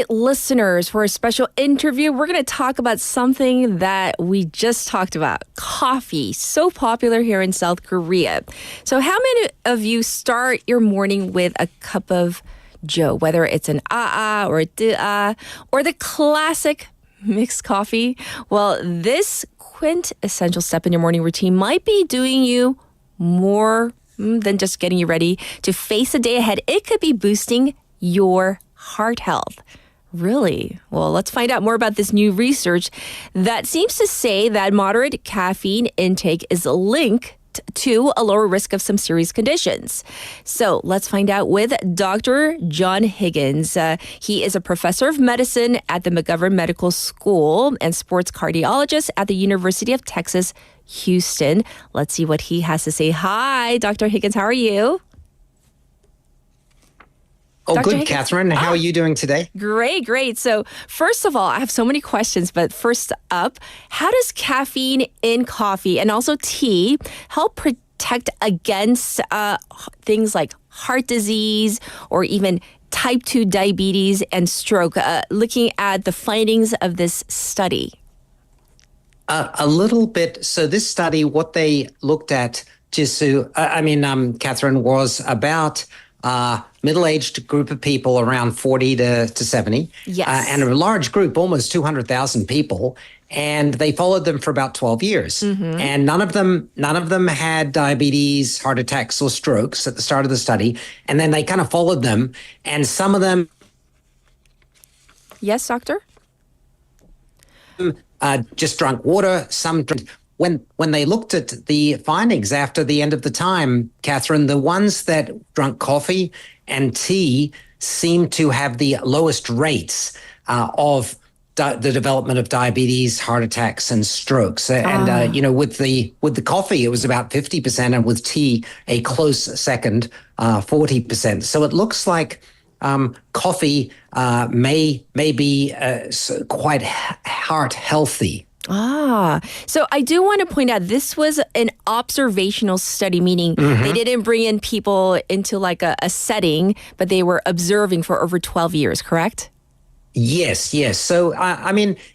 right, listeners, for a special interview, we're going to talk about something that we just talked about, coffee, so popular here in South Korea. So how many of you start your morning with a cup of joe, whether it's an or a du'a, or the classic mixed coffee? Well, this quintessential step in your morning routine might be doing you more than just getting you ready to face the day ahead. It could be boosting your heart health. Really? Well, let's find out more about this new research that seems to say that moderate caffeine intake is linked to a lower risk of some serious conditions. So let's find out with Dr. John Higgins. He is a professor of medicine at the McGovern Medical School and sports cardiologist at the University of Texas, Houston. Let's see what he has to say. Hi, Dr. Higgins. How are you? Oh, Dr. good, Higgins. Catherine. How are you doing today? Great. So first of all, I have so many questions, but first up, how does caffeine in coffee and also tea help protect against things like heart disease or even type 2 diabetes and stroke, looking at the findings of this study? A little bit. So this study, what they looked at, Catherine, was about middle-aged group of people around 40 to 70. Yes. And a large group, almost 200,000 people. And they followed them for about 12 years. Mm-hmm. And none of them had diabetes, heart attacks, or strokes at the start of the study. And then they kind of followed them. And some of them... Yes, doctor? Just drank water. Some drank... When they looked at the findings after the end of the time, Catherine, the ones that drank coffee and tea seemed to have the lowest rates of the development of diabetes, heart attacks, and strokes. And with the coffee, it was about 50%, and with tea, a close second, 40%. So it looks like coffee may be quite heart healthy. So I do want to point out this was an observational study, meaning they didn't bring in people into like a setting, but they were observing for over 12 years, correct? Yes. So,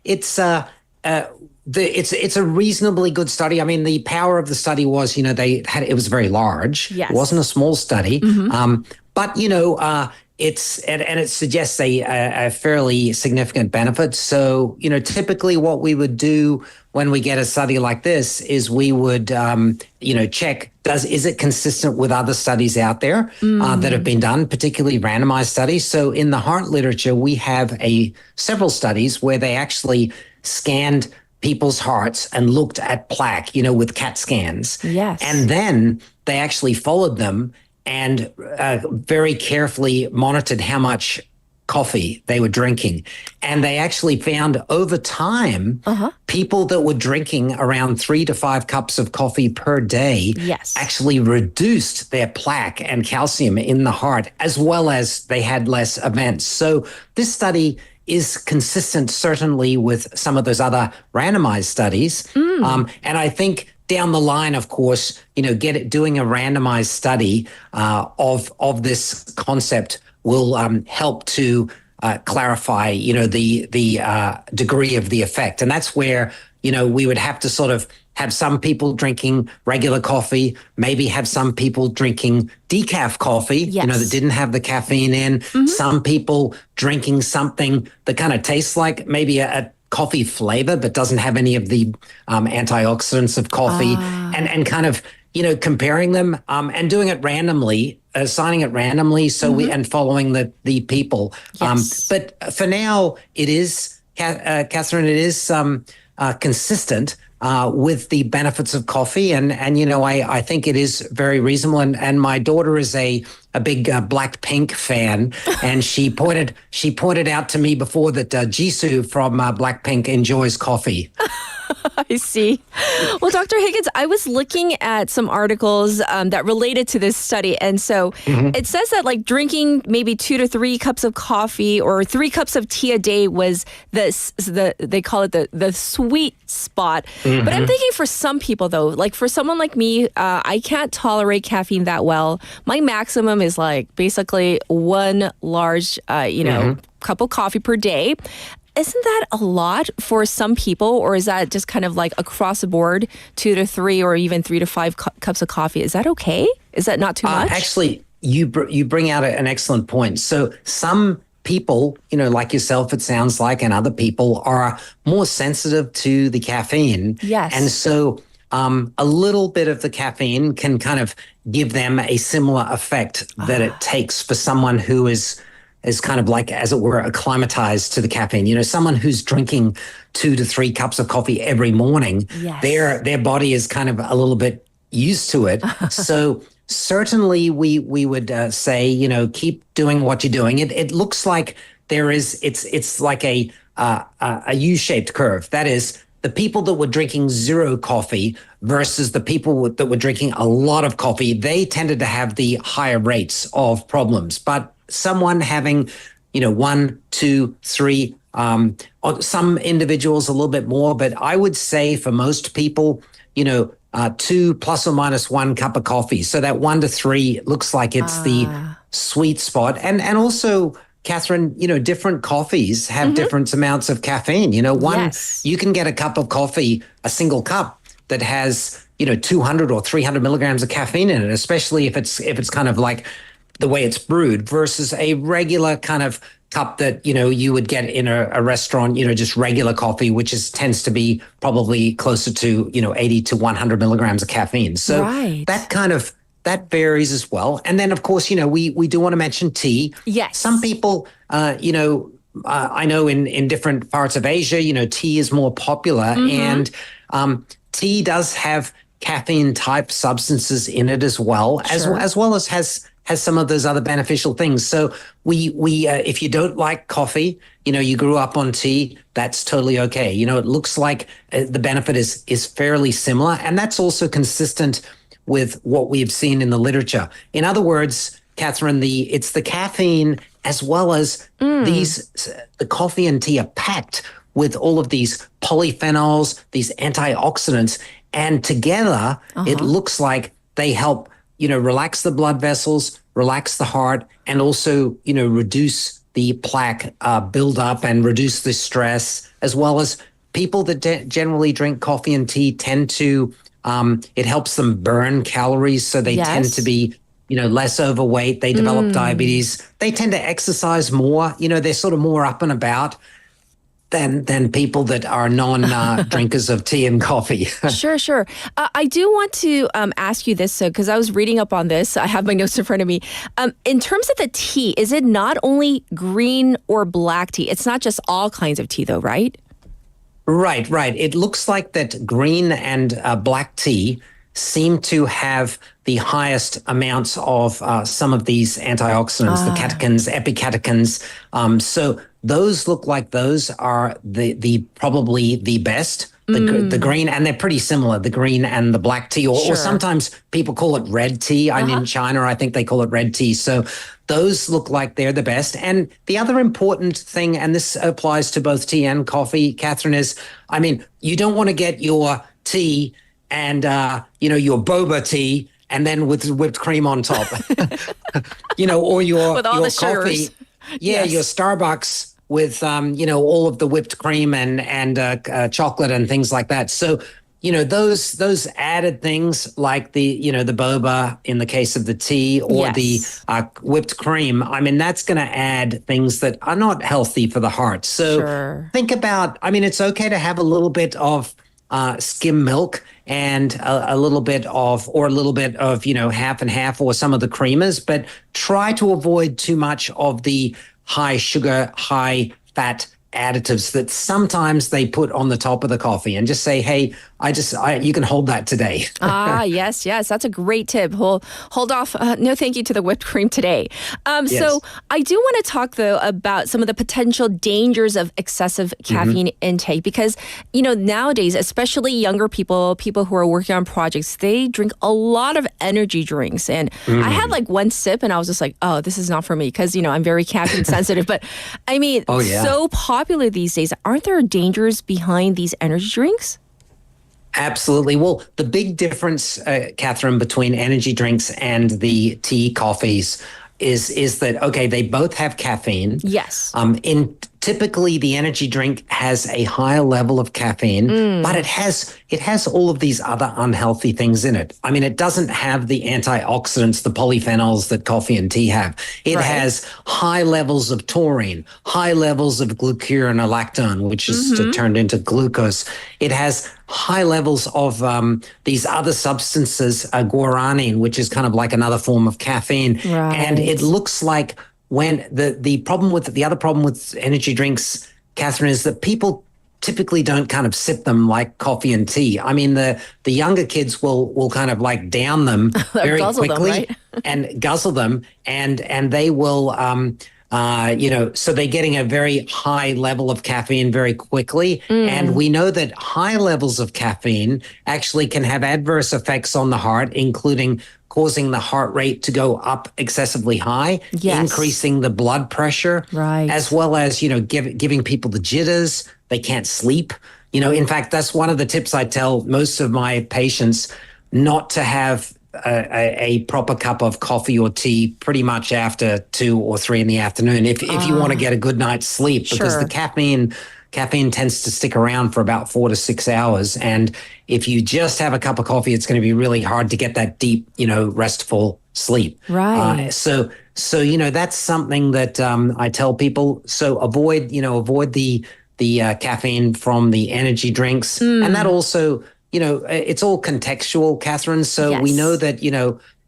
it's a reasonably good study. I mean, the power of the study was, it was very large. Yes. It wasn't a small study. But, it suggests a fairly significant benefit. So, typically what we would do when we get a study like this is we would, check, is it consistent with other studies out there that have been done, particularly randomized studies. So in the heart literature, we have several studies where they actually scanned people's hearts and looked at plaque, with CAT scans. Yes. And then they actually followed them and very carefully monitored how much coffee they were drinking. And they actually found over time, people that were drinking around 3 to 5 cups of coffee per day actually reduced their plaque and calcium in the heart, as well as they had less events. So this study is consistent, certainly, with some of those other randomized studies. And I think down the line, of course, doing a randomized study of this concept will help to clarify, the degree of the effect. And that's where, we would have to sort of have some people drinking regular coffee, maybe have some people drinking decaf coffee, that didn't have the caffeine in, some people drinking something that kind of tastes like maybe a coffee flavor, but doesn't have any of the antioxidants of coffee, and kind of, comparing them and doing it randomly, assigning it randomly. So and following the people. Yes. But for now, it is, Catherine, it is consistent with the benefits of coffee. And I think it is very reasonable. And my daughter is a big Blackpink fan. And she pointed out to me before that Jisoo from Blackpink enjoys coffee. I see. Well, Dr. Higgins, I was looking at some articles that related to this study. And so it says that like drinking maybe 2 to 3 cups of coffee or 3 cups of tea a day was they call it the sweet spot. But I'm thinking for some people though, like for someone like me, I can't tolerate caffeine that well. My maximum is like basically 1 large, cup of coffee per day. Isn't that a lot for some people, or is that just kind of like across the board, 2 to 3 or even 3 to 5 cups of coffee? Is that okay? Is that not too much? Actually, you bring out an excellent point. So some people, like yourself, it sounds like, and other people are more sensitive to the caffeine. Yes. And so a little bit of the caffeine can kind of give them a similar effect that it takes for someone who is kind of like, as it were, acclimatized to the caffeine. Someone who's drinking 2 to 3 cups of coffee every morning, yes. their body is kind of a little bit used to it. So certainly we would say, keep doing what you're doing. It looks like it's like a U-shaped curve. That is, the people that were drinking 0 coffee versus the people that were drinking a lot of coffee, they tended to have the higher rates of problems. But someone having, 1, 2, 3, some individuals a little bit more, but I would say for most people, 2 plus or minus 1 cup of coffee. So that 1 to 3 looks like it's the sweet spot. And also, Katherine, different coffees have different amounts of caffeine. You can get a cup of coffee, a single cup that has, 200 or 300 milligrams of caffeine in it, especially if it's kind of like the way it's brewed versus a regular kind of cup that, you would get in a restaurant, just regular coffee, which tends to be probably closer to, 80 to 100 milligrams of caffeine. So that varies as well. And then, of course, we do want to mention tea. Yes. Some people, I know in different parts of Asia, tea is more popular. And tea does have caffeine type substances in it as well, as well as has some of those other beneficial things. So we if you don't like coffee, you grew up on tea, that's totally okay. It looks like the benefit is fairly similar, and that's also consistent with what we've seen in the literature. In other words, Katherine, it's the caffeine as well as the coffee and tea are packed with all of these polyphenols, these antioxidants, and together it looks like they help relax the blood vessels, relax the heart, and also, reduce the plaque buildup and reduce the stress, as well as people that generally drink coffee and tea tend to, it helps them burn calories. So they tend to be, less overweight. They develop diabetes. They tend to exercise more. They're sort of more up and about than people that are non-drinkers of tea and coffee. Sure. I do want to ask you this, because I was reading up on this. I have my notes in front of me. In terms of the tea, is it not only green or black tea? It's not just all kinds of tea, though, right? Right. It looks like that green and black tea seem to have the highest amounts of some of these antioxidants, the catechins, epicatechins. So those look like those are the probably the best. The green, and they're pretty similar, the green and the black tea, or sometimes people call it red tea. In China, I think they call it red tea. So those look like they're the best. And the other important thing, and this applies to both tea and coffee, Katherine, is, you don't want to get your tea and, your boba tea and then with whipped cream on top, or your with all the coffee. sugars. Your Starbucks with, all of the whipped cream and chocolate and things like that. So, those added things like the boba in the case of the tea or the whipped cream, that's going to add things that are not healthy for the heart. So think about, it's okay to have a little bit of skim milk and a little bit of half and half or some of the creamers, but try to avoid too much of the high sugar, high fat additives that sometimes they put on the top of the coffee and just say, hey, you can hold that today. Yes. That's a great tip. Hold off. No, thank you to the whipped cream today. Yes. So I do want to talk, though, about some of the potential dangers of excessive caffeine intake because, nowadays, especially younger people who are working on projects, they drink a lot of energy drinks. And I had like one sip and I was just like, oh, this is not for me because, I'm very caffeine sensitive. But I mean, so popular these days. Aren't there dangers behind these energy drinks? Absolutely. Well, the big difference, Catherine, between energy drinks and the tea, coffees is that, okay, they both have caffeine. Yes. Typically the energy drink has a higher level of caffeine, but it has all of these other unhealthy things in it. I mean, it doesn't have the antioxidants, the polyphenols that coffee and tea have. It has high levels of taurine, high levels of glucuronolactone, which is turned into glucose. It has high levels of these other substances, guaranine, which is kind of like another form of caffeine. Right. And it looks like when the other problem with energy drinks, Catherine, is that people typically don't kind of sip them like coffee and tea. I mean, the younger kids will kind of like down them very quickly and guzzle them, and they will so they're getting a very high level of caffeine very quickly. And we know that high levels of caffeine actually can have adverse effects on the heart, including causing the heart rate to go up excessively high, increasing the blood pressure, as well as, giving people the jitters. They can't sleep. In fact, that's one of the tips I tell most of my patients, not to have a proper cup of coffee or tea pretty much after 2 or 3 in the afternoon if you want to get a good night's sleep, because the caffeine tends to stick around for about 4 to 6 hours. And if you just have a cup of coffee, it's going to be really hard to get that deep, restful sleep. Right. So that's something that I tell people. So avoid the caffeine from the energy drinks. And that also, it's all contextual, Catherine. So we know that,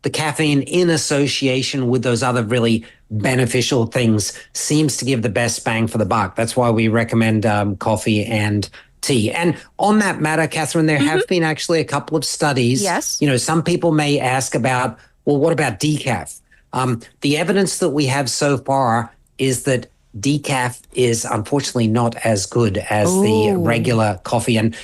the caffeine in association with those other really beneficial things seems to give the best bang for the buck. That's why we recommend coffee and tea. And on that matter, Catherine, there have been actually a couple of studies. Yes. Some people may ask about, well, what about decaf? The evidence that we have so far is that decaf is unfortunately not as good as the regular coffee. And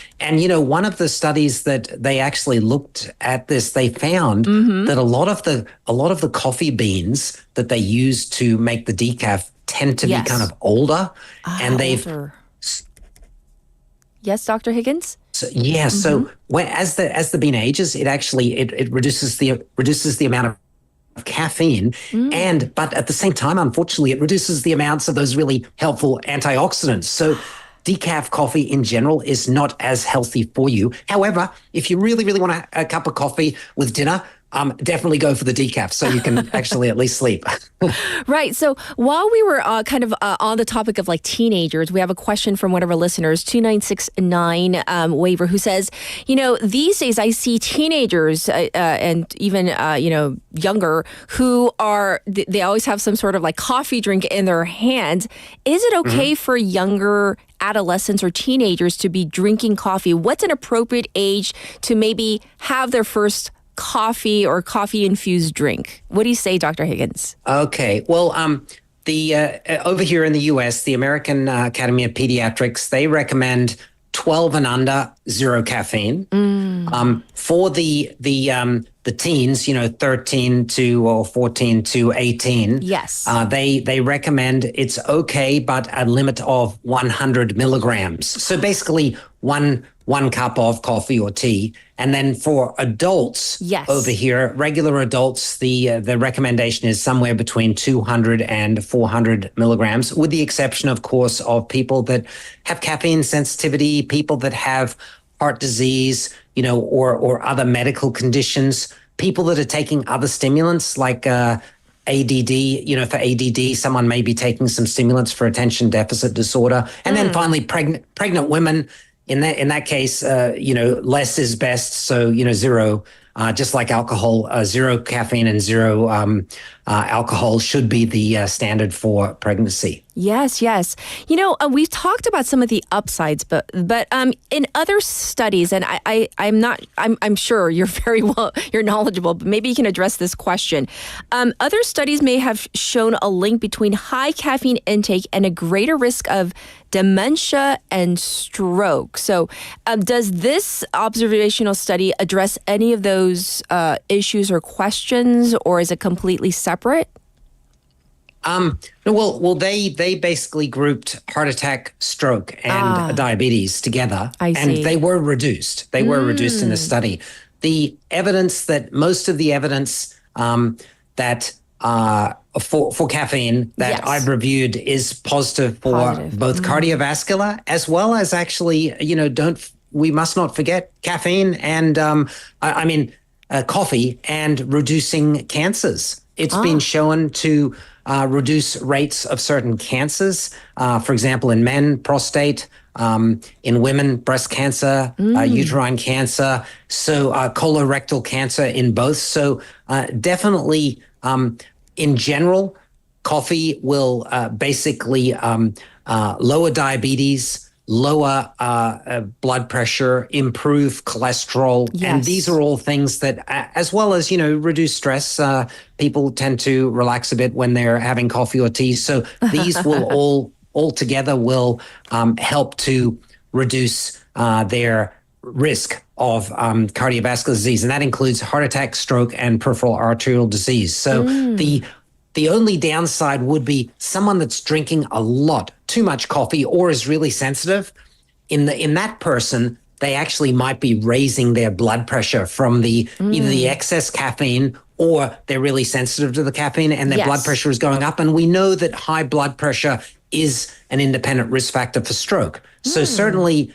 one of the studies that they actually looked at this, they found that a lot of the coffee beans that they use to make the decaf tend to be kind of older. And they've older. Yes, Dr. Higgins? So as the bean ages, it actually it reduces the amount of caffeine, but at the same time, unfortunately, it reduces the amounts of those really helpful antioxidants. So decaf coffee in general is not as healthy for you. However, if you really, really want a cup of coffee with dinner, definitely go for the decaf so you can actually at least sleep. Right. So while we were on the topic of like teenagers, we have a question from one of our listeners, 2969 Waiver, who says, these days I see teenagers and even, younger who they always have some sort of like coffee drink in their hand. Is it okay for younger adolescents or teenagers to be drinking coffee? What's an appropriate age to maybe have their first coffee or coffee-infused drink? What do you say, Dr. Higgins? Okay. Well, over here in the U.S., the American Academy of Pediatrics, they recommend 12 and under, 0 caffeine. For the teens, 13 to or 14 to 18. Yes. They recommend it's okay, but a limit of 100 milligrams. So basically one cup of coffee or tea. And then for adults over here, regular adults, the recommendation is somewhere between 200 and 400 milligrams, with the exception, of course, of people that have caffeine sensitivity, people that have heart disease, or other medical conditions, people that are taking other stimulants like ADD, for ADD, someone may be taking some stimulants for attention deficit disorder. And then finally, pregnant women. In that case, less is best. So, 0 just like alcohol, zero caffeine and zero alcohol should be the standard for pregnancy. Yes, yes. We've talked about some of the upsides, but in other studies, and I'm sure you're knowledgeable, but maybe you can address this question. Other studies may have shown a link between high caffeine intake and a greater risk of dementia and stroke. So, does this observational study address any of those issues or questions, or is it completely separate? Well, they basically grouped heart attack, stroke, and diabetes together, and they were reduced. They were reduced in the study. Most of the evidence that for caffeine that I've reviewed is positive for both cardiovascular as well as actually, we must not forget caffeine and coffee and reducing cancers. It's been shown to reduce rates of certain cancers. For example, in men, prostate, in women, breast cancer, uterine cancer, so colorectal cancer in both. So definitely, in general, coffee will basically lower diabetes, lower blood pressure, improve cholesterol. Yes. And these are all things that, as well as, reduce stress. People tend to relax a bit when they're having coffee or tea. So these will all together will help to reduce their risk of cardiovascular disease. And that includes heart attack, stroke, and peripheral arterial disease. So the only downside would be someone that's drinking a lot, too much coffee, or is really sensitive. In that person, they actually might be raising their blood pressure from either the excess caffeine, or they're really sensitive to the caffeine and their blood pressure is going up. And we know that high blood pressure is an independent risk factor for stroke. So certainly,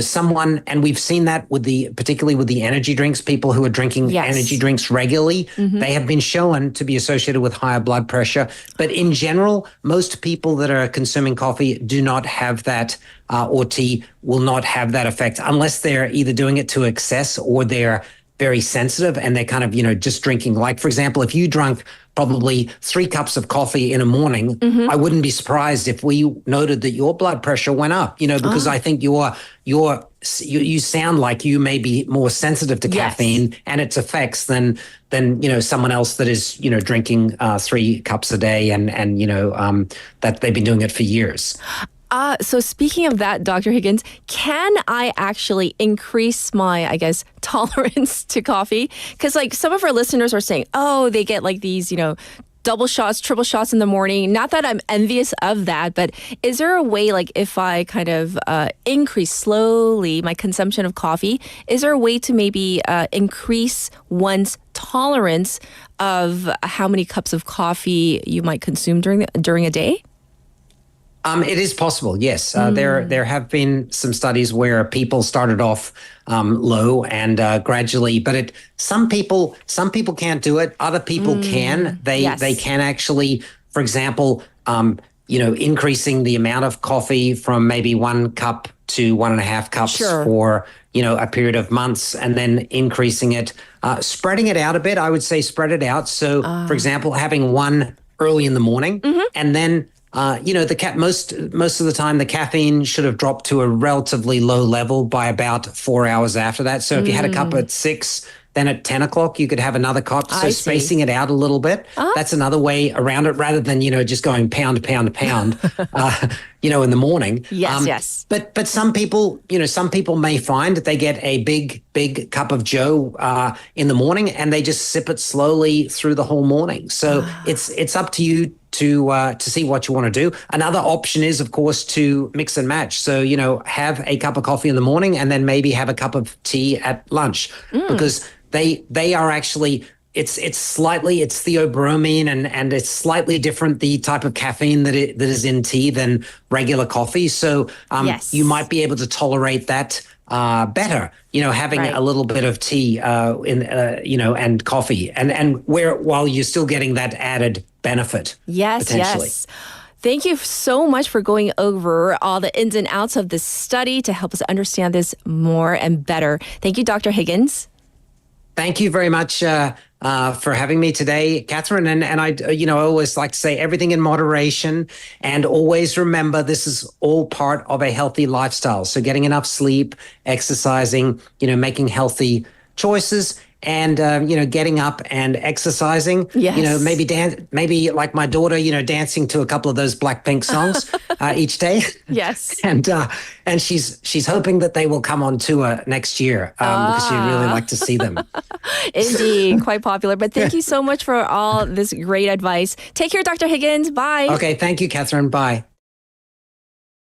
someone, and we've seen that particularly with the energy drinks, people who are drinking energy drinks regularly, they have been shown to be associated with higher blood pressure. But in general, most people that are consuming coffee do not have that, or tea will not have that effect unless they're either doing it to excess or they're very sensitive and they're kind of, just drinking. Like, for example, if you drank probably 3 cups of coffee in a morning, I wouldn't be surprised if we noted that your blood pressure went up, because I think you sound like you may be more sensitive to caffeine and its effects than someone else that is, drinking 3 cups a day and that they've been doing it for years. So speaking of that, Dr. Higgins, can I actually increase my, tolerance to coffee? Because some of our listeners are saying, they get these, double shots, triple shots in the morning. Not that I'm envious of that, but is there a way, if I kind of increase slowly my consumption of coffee, is there a way to maybe increase one's tolerance of how many cups of coffee you might consume during a day? It is possible, yes. There have been some studies where people started off low and gradually, but some people can't do it. Other people can. They can actually, for example, increasing the amount of coffee from maybe 1 cup to 1.5 cups for a period of months, and then increasing it, spreading it out a bit. I would say spread it out. So, for example, having one early in the morning, and then. Most of the time, the caffeine should have dropped to a relatively low level by about 4 hours after that. So if you had a cup at 6, then at 10 o'clock, you could have another cup. So spacing it out a little bit, that's another way around it rather than, just going pound, pound, pound, in the morning. Yes. But some people may find that they get a big cup of Joe in the morning and they just sip it slowly through the whole morning. So it's up to you to see what you want to do. Another option is, of course, to mix and match. So, have a cup of coffee in the morning and then maybe have a cup of tea at lunch because they are actually, it's theobromine and it's slightly different, the type of caffeine that is in tea than regular coffee. So you might be able to tolerate that better, having a little bit of tea and coffee and while you're still getting that added benefit. Yes. Thank you so much for going over all the ins and outs of this study to help us understand this more and better. Thank you, Dr. Higgins. Thank you very much for having me today, Catherine. And I, I always like to say everything in moderation, and always remember this is all part of a healthy lifestyle. So getting enough sleep, exercising, making healthy choices, and getting up and exercising. Yes. Maybe like my daughter, dancing to a couple of those Blackpink songs each day. Yes. And she's hoping that they will come on tour next year because she'd really like to see them. Indeed, quite popular. But thank you so much for all this great advice. Take care, Dr. Higgins. Bye. Okay, thank you, Catherine. Bye.